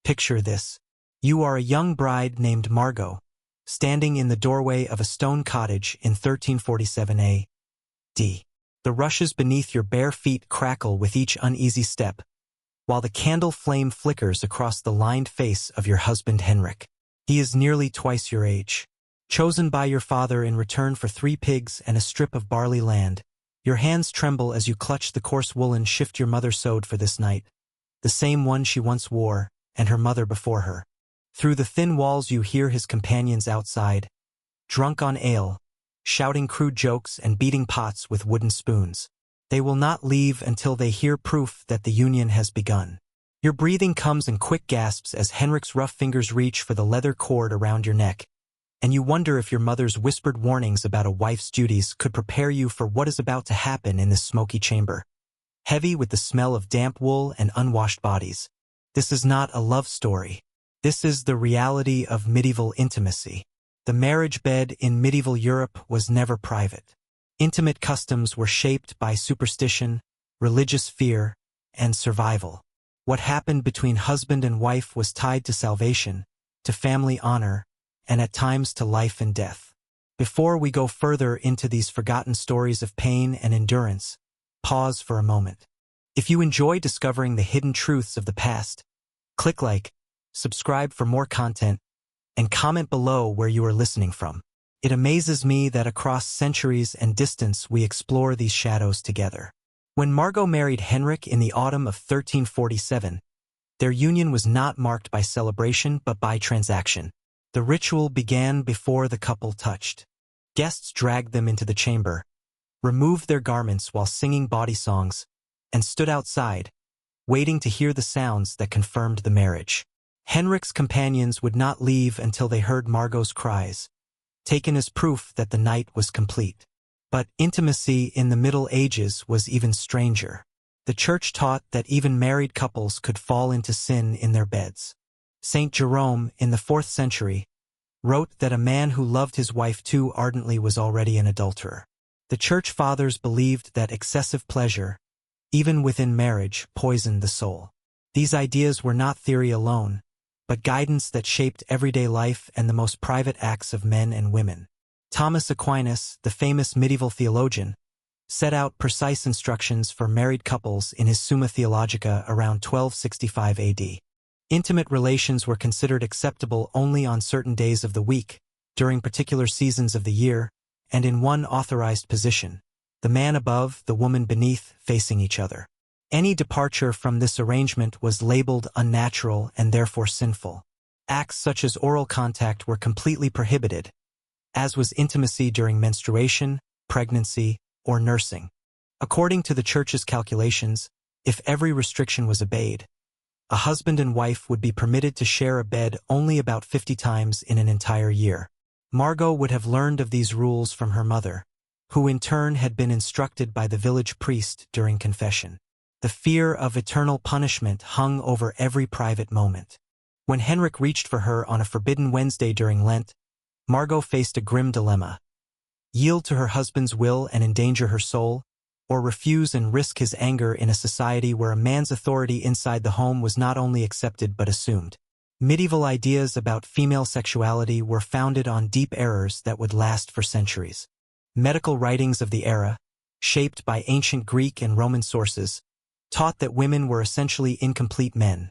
Picture this. You are a young bride named Margot, standing in the doorway of a stone cottage in 1347 A.D. The rushes beneath your bare feet crackle with each uneasy step, while the candle flame flickers across the lined face of your husband Henrik. He is nearly twice your age. Chosen by your father in return for 3 pigs and a strip of barley land, your hands tremble as you clutch the coarse woolen shift your mother sewed for this night, the same one she once wore, and her mother before her. Through the thin walls you hear his companions outside, drunk on ale, shouting crude jokes and beating pots with wooden spoons. They will not leave until they hear proof that the union has begun. Your breathing comes in quick gasps as Henrik's rough fingers reach for the leather cord around your neck, and you wonder if your mother's whispered warnings about a wife's duties could prepare you for what is about to happen in this smoky chamber. Heavy with the smell of damp wool and unwashed bodies. This is not a love story. This is the reality of medieval intimacy. The marriage bed in medieval Europe was never private. Intimate customs were shaped by superstition, religious fear, and survival. What happened between husband and wife was tied to salvation, to family honor, and at times to life and death. Before we go further into these forgotten stories of pain and endurance, pause for a moment. If you enjoy discovering the hidden truths of the past, click like, subscribe for more content, and comment below where you are listening from. It amazes me that across centuries and distance we explore these shadows together. When Margot married Henrik in the autumn of 1347, their union was not marked by celebration but by transaction. The ritual began before the couple touched. Guests dragged them into the chamber, removed their garments while singing bawdy songs, and stood outside, waiting to hear the sounds that confirmed the marriage. Henrik's companions would not leave until they heard Margot's cries, taken as proof that the night was complete. But intimacy in the Middle Ages was even stranger. The Church taught that even married couples could fall into sin in their beds. Saint Jerome, in the 4th century, wrote that a man who loved his wife too ardently was already an adulterer. The Church Fathers believed that excessive pleasure, even within marriage, poisoned the soul. These ideas were not theory alone, but guidance that shaped everyday life and the most private acts of men and women. Thomas Aquinas, the famous medieval theologian, set out precise instructions for married couples in his Summa Theologica around 1265 AD. Intimate relations were considered acceptable only on certain days of the week, during particular seasons of the year, and in one authorized position, the man above, the woman beneath, facing each other. Any departure from this arrangement was labeled unnatural and therefore sinful. Acts such as oral contact were completely prohibited, as was intimacy during menstruation, pregnancy, or nursing. According to the Church's calculations, if every restriction was obeyed, a husband and wife would be permitted to share a bed only about 50 times in an entire year. Margot would have learned of these rules from her mother, who in turn had been instructed by the village priest during confession. The fear of eternal punishment hung over every private moment. When Henrik reached for her on a forbidden Wednesday during Lent, Margot faced a grim dilemma: yield to her husband's will and endanger her soul, or refuse and risk his anger in a society where a man's authority inside the home was not only accepted but assumed. Medieval ideas about female sexuality were founded on deep errors that would last for centuries. Medical writings of the era, shaped by ancient Greek and Roman sources, taught that women were essentially incomplete men.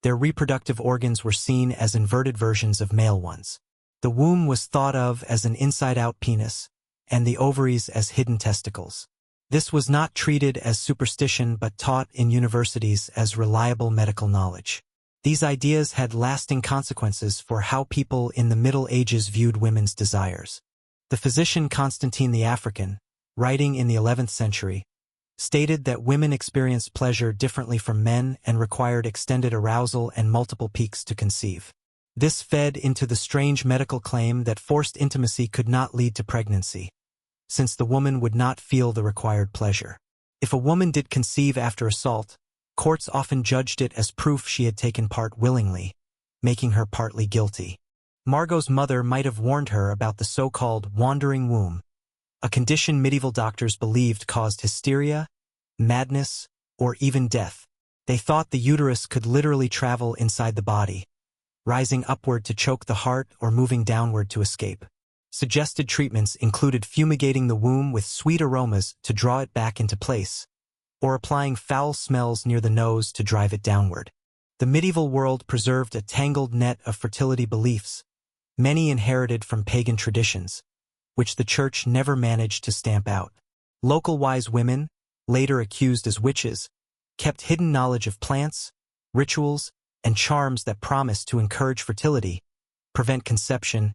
Their reproductive organs were seen as inverted versions of male ones. The womb was thought of as an inside-out penis, and the ovaries as hidden testicles. This was not treated as superstition but taught in universities as reliable medical knowledge. These ideas had lasting consequences for how people in the Middle Ages viewed women's desires. The physician Constantine the African, writing in the 11th century, stated that women experienced pleasure differently from men and required extended arousal and multiple peaks to conceive. This fed into the strange medical claim that forced intimacy could not lead to pregnancy, since the woman would not feel the required pleasure. If a woman did conceive after assault, courts often judged it as proof she had taken part willingly, making her partly guilty. Margot's mother might have warned her about the so-called wandering womb, a condition medieval doctors believed caused hysteria, madness, or even death. They thought the uterus could literally travel inside the body, rising upward to choke the heart or moving downward to escape. Suggested treatments included fumigating the womb with sweet aromas to draw it back into place, or applying foul smells near the nose to drive it downward. The medieval world preserved a tangled net of fertility beliefs, many inherited from pagan traditions, which the church never managed to stamp out. Local wise women, later accused as witches, kept hidden knowledge of plants, rituals, and charms that promised to encourage fertility, prevent conception,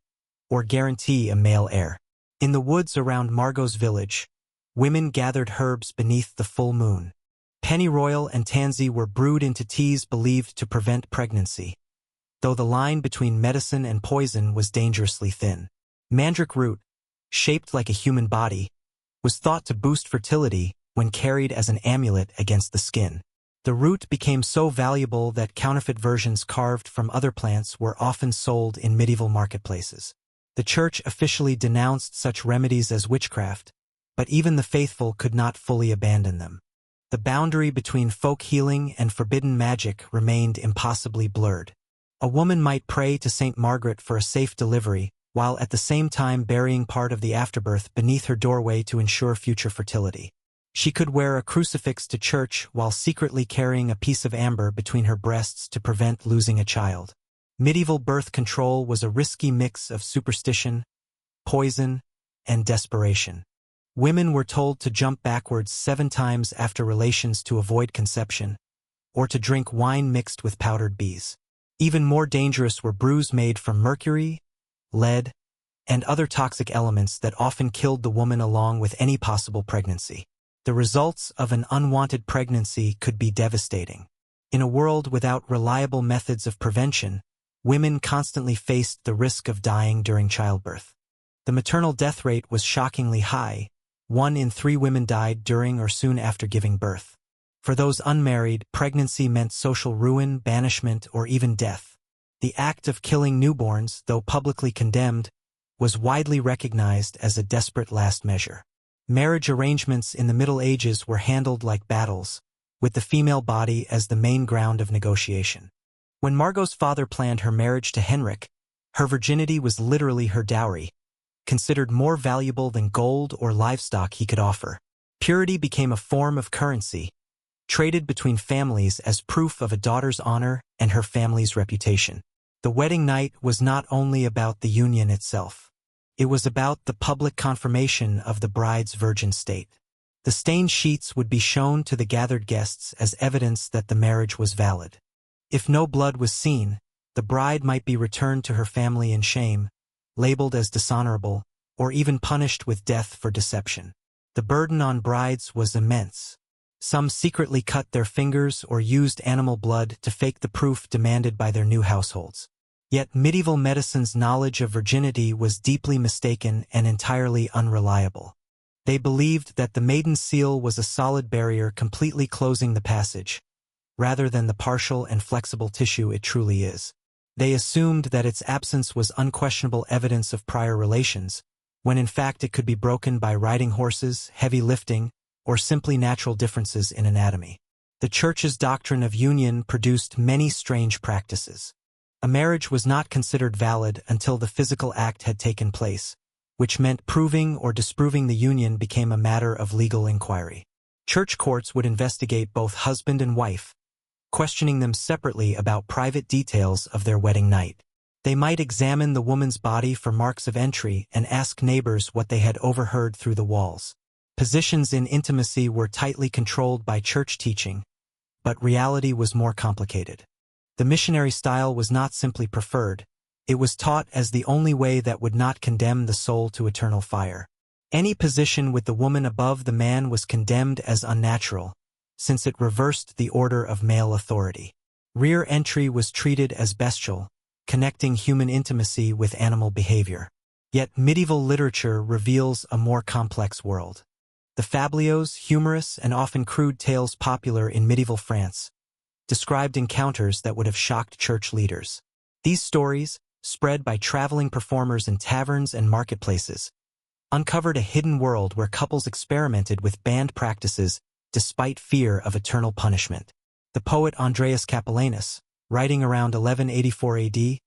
or guarantee a male heir. In the woods around Margot's village, women gathered herbs beneath the full moon. Pennyroyal and tansy were brewed into teas believed to prevent pregnancy, though the line between medicine and poison was dangerously thin. Mandrake root, shaped like a human body, was thought to boost fertility when carried as an amulet against the skin. The root became so valuable that counterfeit versions carved from other plants were often sold in medieval marketplaces. The church officially denounced such remedies as witchcraft, but even the faithful could not fully abandon them. The boundary between folk healing and forbidden magic remained impossibly blurred. A woman might pray to Saint Margaret for a safe delivery, while at the same time burying part of the afterbirth beneath her doorway to ensure future fertility. She could wear a crucifix to church while secretly carrying a piece of amber between her breasts to prevent losing a child. Medieval birth control was a risky mix of superstition, poison, and desperation. Women were told to jump backwards 7 times after relations to avoid conception, or to drink wine mixed with powdered bees. Even more dangerous were brews made from mercury, lead, and other toxic elements that often killed the woman along with any possible pregnancy. The results of an unwanted pregnancy could be devastating. In a world without reliable methods of prevention, women constantly faced the risk of dying during childbirth. The maternal death rate was shockingly high. 1 in 3 women died during or soon after giving birth. For those unmarried, pregnancy meant social ruin, banishment, or even death. The act of killing newborns, though publicly condemned, was widely recognized as a desperate last measure. Marriage arrangements in the Middle Ages were handled like battles, with the female body as the main ground of negotiation. When Margot's father planned her marriage to Henrik, her virginity was literally her dowry, considered more valuable than gold or livestock he could offer. Purity became a form of currency, traded between families as proof of a daughter's honor and her family's reputation. The wedding night was not only about the union itself. It was about the public confirmation of the bride's virgin state. The stained sheets would be shown to the gathered guests as evidence that the marriage was valid. If no blood was seen, the bride might be returned to her family in shame, labeled as dishonorable, or even punished with death for deception. The burden on brides was immense. Some secretly cut their fingers or used animal blood to fake the proof demanded by their new households. Yet medieval medicine's knowledge of virginity was deeply mistaken and entirely unreliable. They believed that the maiden seal was a solid barrier completely closing the passage, rather than the partial and flexible tissue it truly is. They assumed that its absence was unquestionable evidence of prior relations, when in fact it could be broken by riding horses, heavy lifting, or simply natural differences in anatomy. The Church's doctrine of union produced many strange practices. A marriage was not considered valid until the physical act had taken place, which meant proving or disproving the union became a matter of legal inquiry. Church courts would investigate both husband and wife, questioning them separately about private details of their wedding night. They might examine the woman's body for marks of entry and ask neighbors what they had overheard through the walls. Positions in intimacy were tightly controlled by church teaching, but reality was more complicated. The missionary style was not simply preferred, it was taught as the only way that would not condemn the soul to eternal fire. Any position with the woman above the man was condemned as unnatural, since it reversed the order of male authority. Rear entry was treated as bestial, connecting human intimacy with animal behavior. Yet medieval literature reveals a more complex world. The fabliaux, humorous and often crude tales popular in medieval France, described encounters that would have shocked church leaders. These stories, spread by traveling performers in taverns and marketplaces, uncovered a hidden world where couples experimented with banned practices despite fear of eternal punishment. The poet Andreas Capellanus, writing around 1184 AD,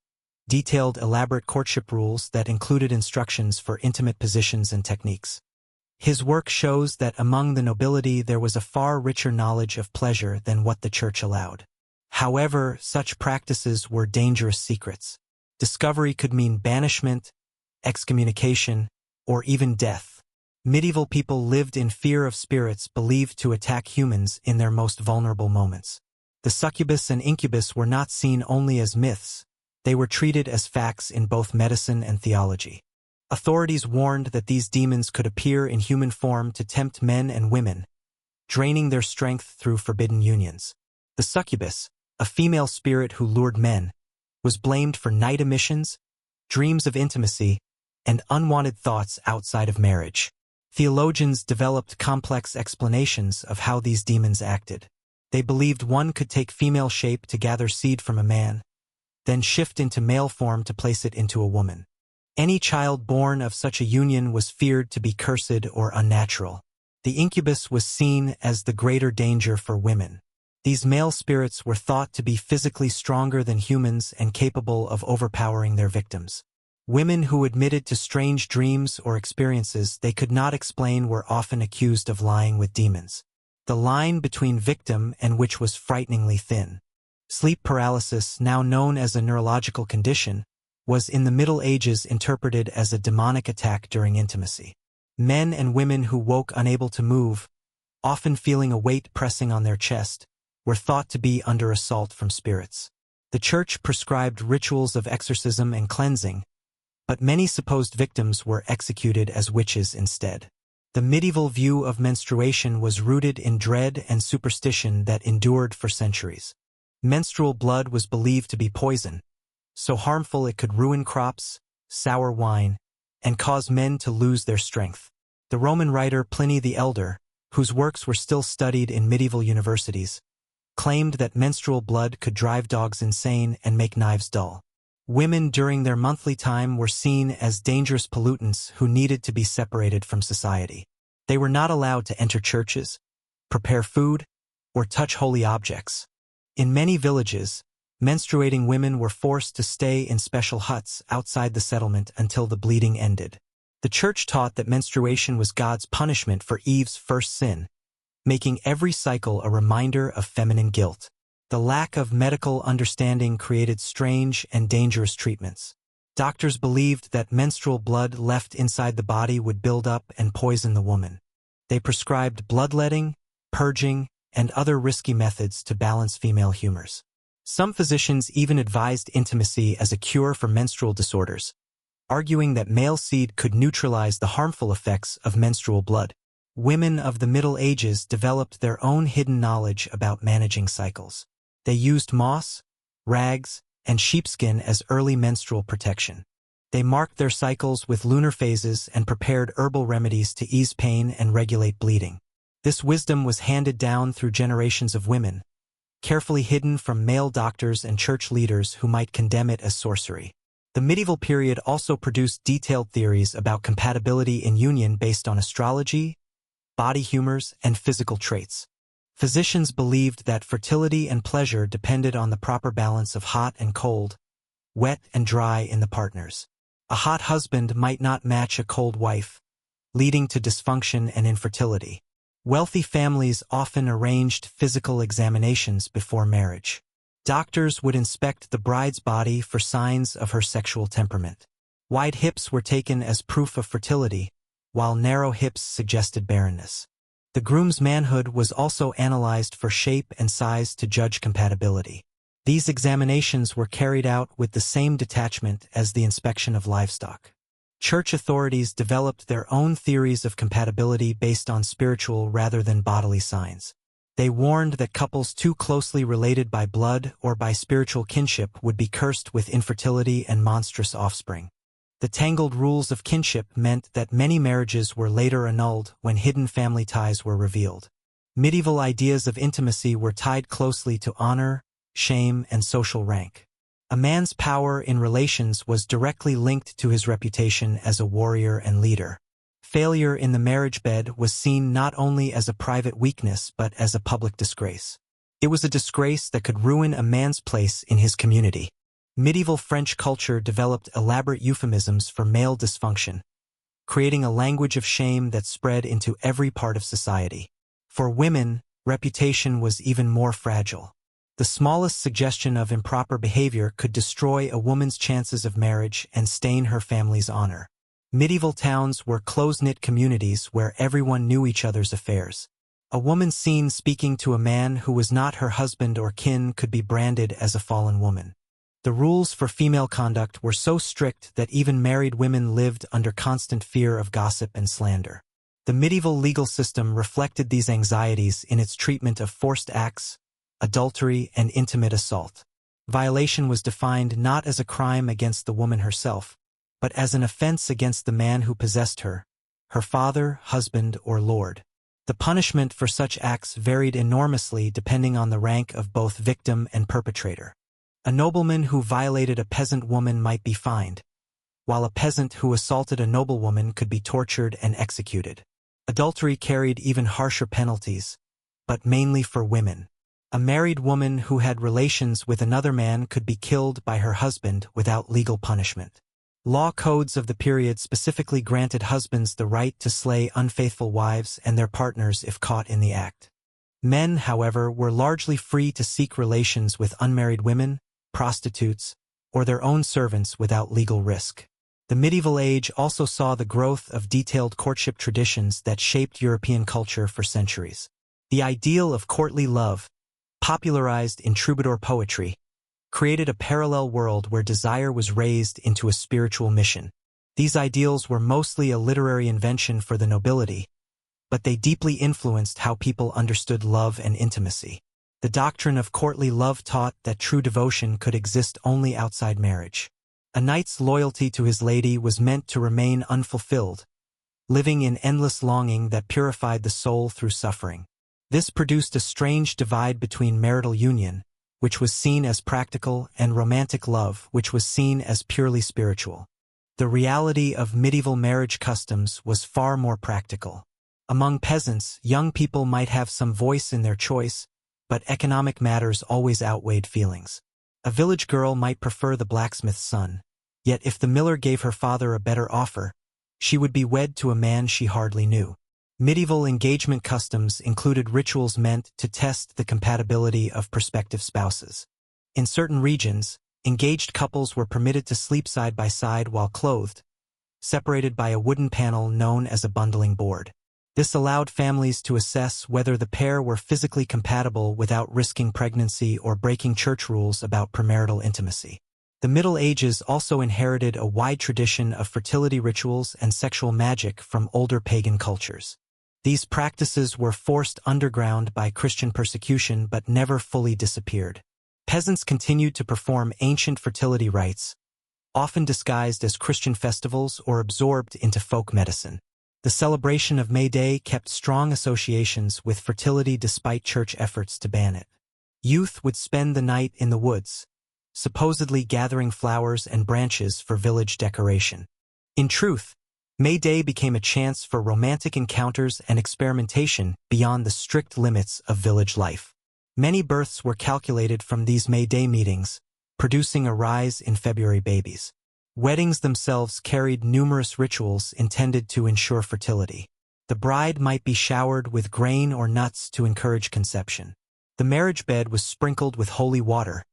detailed elaborate courtship rules that included instructions for intimate positions and techniques. His work shows that among the nobility there was a far richer knowledge of pleasure than what the church allowed. However, such practices were dangerous secrets. Discovery could mean banishment, excommunication, or even death. Medieval people lived in fear of spirits believed to attack humans in their most vulnerable moments. The succubus and incubus were not seen only as myths, they were treated as facts in both medicine and theology. Authorities warned that these demons could appear in human form to tempt men and women, draining their strength through forbidden unions. The succubus, a female spirit who lured men, was blamed for night emissions, dreams of intimacy, and unwanted thoughts outside of marriage. Theologians developed complex explanations of how these demons acted. They believed one could take female shape to gather seed from a man, then shift into male form to place it into a woman. Any child born of such a union was feared to be cursed or unnatural. The incubus was seen as the greater danger for women. These male spirits were thought to be physically stronger than humans and capable of overpowering their victims. Women who admitted to strange dreams or experiences they could not explain were often accused of lying with demons. The line between victim and witch was frighteningly thin. Sleep paralysis, now known as a neurological condition, was in the Middle Ages interpreted as a demonic attack during intimacy. Men and women who woke unable to move, often feeling a weight pressing on their chest, were thought to be under assault from spirits. The church prescribed rituals of exorcism and cleansing, but many supposed victims were executed as witches instead. The medieval view of menstruation was rooted in dread and superstition that endured for centuries. Menstrual blood was believed to be poison, so harmful it could ruin crops, sour wine, and cause men to lose their strength. The Roman writer Pliny the Elder, whose works were still studied in medieval universities, claimed that menstrual blood could drive dogs insane and make knives dull. Women during their monthly time were seen as dangerous pollutants who needed to be separated from society. They were not allowed to enter churches, prepare food, or touch holy objects. In many villages, menstruating women were forced to stay in special huts outside the settlement until the bleeding ended. The church taught that menstruation was God's punishment for Eve's first sin, making every cycle a reminder of feminine guilt. The lack of medical understanding created strange and dangerous treatments. Doctors believed that menstrual blood left inside the body would build up and poison the woman. They prescribed bloodletting, purging, and other risky methods to balance female humors. Some physicians even advised intimacy as a cure for menstrual disorders, arguing that male seed could neutralize the harmful effects of menstrual blood. Women of the Middle Ages developed their own hidden knowledge about managing cycles. They used moss, rags, and sheepskin as early menstrual protection. They marked their cycles with lunar phases and prepared herbal remedies to ease pain and regulate bleeding. This wisdom was handed down through generations of women, carefully hidden from male doctors and church leaders who might condemn it as sorcery. The medieval period also produced detailed theories about compatibility in union based on astrology, body humors, and physical traits. Physicians believed that fertility and pleasure depended on the proper balance of hot and cold, wet and dry in the partners. A hot husband might not match a cold wife, leading to dysfunction and infertility. Wealthy families often arranged physical examinations before marriage. Doctors would inspect the bride's body for signs of her sexual temperament. Wide hips were taken as proof of fertility, while narrow hips suggested barrenness. The groom's manhood was also analyzed for shape and size to judge compatibility. These examinations were carried out with the same detachment as the inspection of livestock. Church authorities developed their own theories of compatibility based on spiritual rather than bodily signs. They warned that couples too closely related by blood or by spiritual kinship would be cursed with infertility and monstrous offspring. The tangled rules of kinship meant that many marriages were later annulled when hidden family ties were revealed. Medieval ideas of intimacy were tied closely to honor, shame, and social rank. A man's power in relations was directly linked to his reputation as a warrior and leader. Failure in the marriage bed was seen not only as a private weakness but as a public disgrace. It was a disgrace that could ruin a man's place in his community. Medieval French culture developed elaborate euphemisms for male dysfunction, creating a language of shame that spread into every part of society. For women, reputation was even more fragile. The smallest suggestion of improper behavior could destroy a woman's chances of marriage and stain her family's honor. Medieval towns were close-knit communities where everyone knew each other's affairs. A woman seen speaking to a man who was not her husband or kin could be branded as a fallen woman. The rules for female conduct were so strict that even married women lived under constant fear of gossip and slander. The medieval legal system reflected these anxieties in its treatment of forced acts, adultery, and intimate assault. Violation was defined not as a crime against the woman herself, but as an offense against the man who possessed her, her father, husband, or lord. The punishment for such acts varied enormously depending on the rank of both victim and perpetrator. A nobleman who violated a peasant woman might be fined, while a peasant who assaulted a noblewoman could be tortured and executed. Adultery carried even harsher penalties, but mainly for women. A married woman who had relations with another man could be killed by her husband without legal punishment. Law codes of the period specifically granted husbands the right to slay unfaithful wives and their partners if caught in the act. Men, however, were largely free to seek relations with unmarried women, prostitutes, or their own servants without legal risk. The medieval age also saw the growth of detailed courtship traditions that shaped European culture for centuries. The ideal of courtly love, popularized in troubadour poetry, created a parallel world where desire was raised into a spiritual mission. These ideals were mostly a literary invention for the nobility, but they deeply influenced how people understood love and intimacy. The doctrine of courtly love taught that true devotion could exist only outside marriage. A knight's loyalty to his lady was meant to remain unfulfilled, living in endless longing that purified the soul through suffering. This produced a strange divide between marital union, which was seen as practical, and romantic love, which was seen as purely spiritual. The reality of medieval marriage customs was far more practical. Among peasants, young people might have some voice in their choice, but economic matters always outweighed feelings. A village girl might prefer the blacksmith's son, yet if the miller gave her father a better offer, she would be wed to a man she hardly knew. Medieval engagement customs included rituals meant to test the compatibility of prospective spouses. In certain regions, engaged couples were permitted to sleep side by side while clothed, separated by a wooden panel known as a bundling board. This allowed families to assess whether the pair were physically compatible without risking pregnancy or breaking church rules about premarital intimacy. The Middle Ages also inherited a wide tradition of fertility rituals and sexual magic from older pagan cultures. These practices were forced underground by Christian persecution but never fully disappeared. Peasants continued to perform ancient fertility rites, often disguised as Christian festivals or absorbed into folk medicine. The celebration of May Day kept strong associations with fertility despite church efforts to ban it. Youth would spend the night in the woods, supposedly gathering flowers and branches for village decoration. In truth, May Day became a chance for romantic encounters and experimentation beyond the strict limits of village life. Many births were calculated from these May Day meetings, producing a rise in February babies. Weddings themselves carried numerous rituals intended to ensure fertility. The bride might be showered with grain or nuts to encourage conception. The marriage bed was sprinkled with holy water,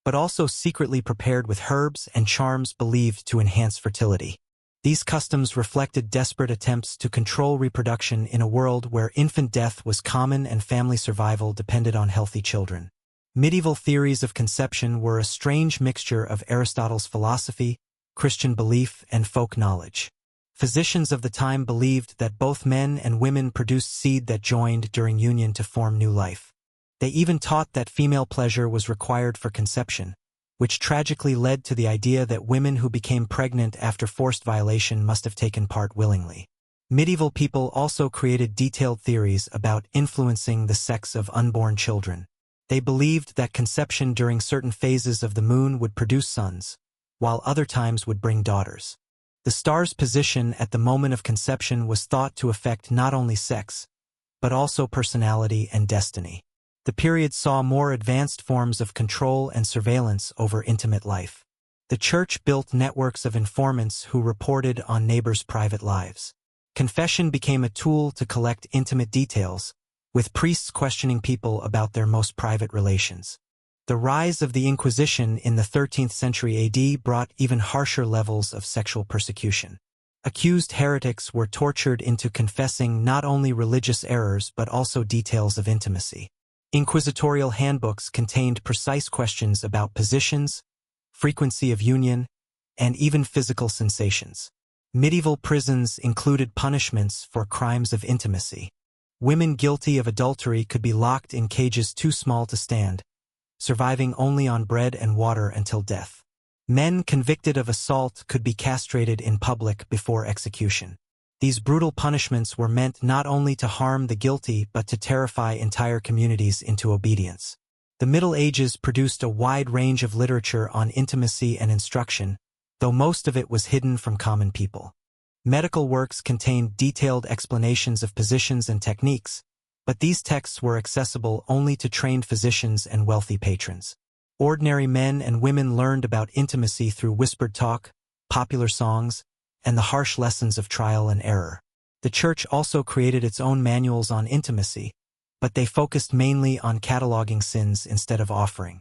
but also secretly prepared with herbs and charms believed to enhance fertility. These customs reflected desperate attempts to control reproduction in a world where infant death was common and family survival depended on healthy children. Medieval theories of conception were a strange mixture of Aristotle's philosophy, Christian belief, and folk knowledge. Physicians of the time believed that both men and women produced seed that joined during union to form new life. They even taught that female pleasure was required for conception, which tragically led to the idea that women who became pregnant after forced violation must have taken part willingly. Medieval people also created detailed theories about influencing the sex of unborn children. They believed that conception during certain phases of the moon would produce sons, while other times would bring daughters. The star's position at the moment of conception was thought to affect not only sex, but also personality and destiny. The period saw more advanced forms of control and surveillance over intimate life. The church built networks of informants who reported on neighbors' private lives. Confession became a tool to collect intimate details, with priests questioning people about their most private relations. The rise of the Inquisition in the 13th century AD brought even harsher levels of sexual persecution. Accused heretics were tortured into confessing not only religious errors but also details of intimacy. Inquisitorial handbooks contained precise questions about positions, frequency of union, and even physical sensations. Medieval prisons included punishments for crimes of intimacy. Women guilty of adultery could be locked in cages too small to stand, surviving only on bread and water until death. Men convicted of assault could be castrated in public before execution. These brutal punishments were meant not only to harm the guilty but to terrify entire communities into obedience. The Middle Ages produced a wide range of literature on intimacy and instruction, though most of it was hidden from common people. Medical works contained detailed explanations of positions and techniques, but these texts were accessible only to trained physicians and wealthy patrons. Ordinary men and women learned about intimacy through whispered talk, popular songs, and the harsh lessons of trial and error. The church also created its own manuals on intimacy, but they focused mainly on cataloging sins instead of offering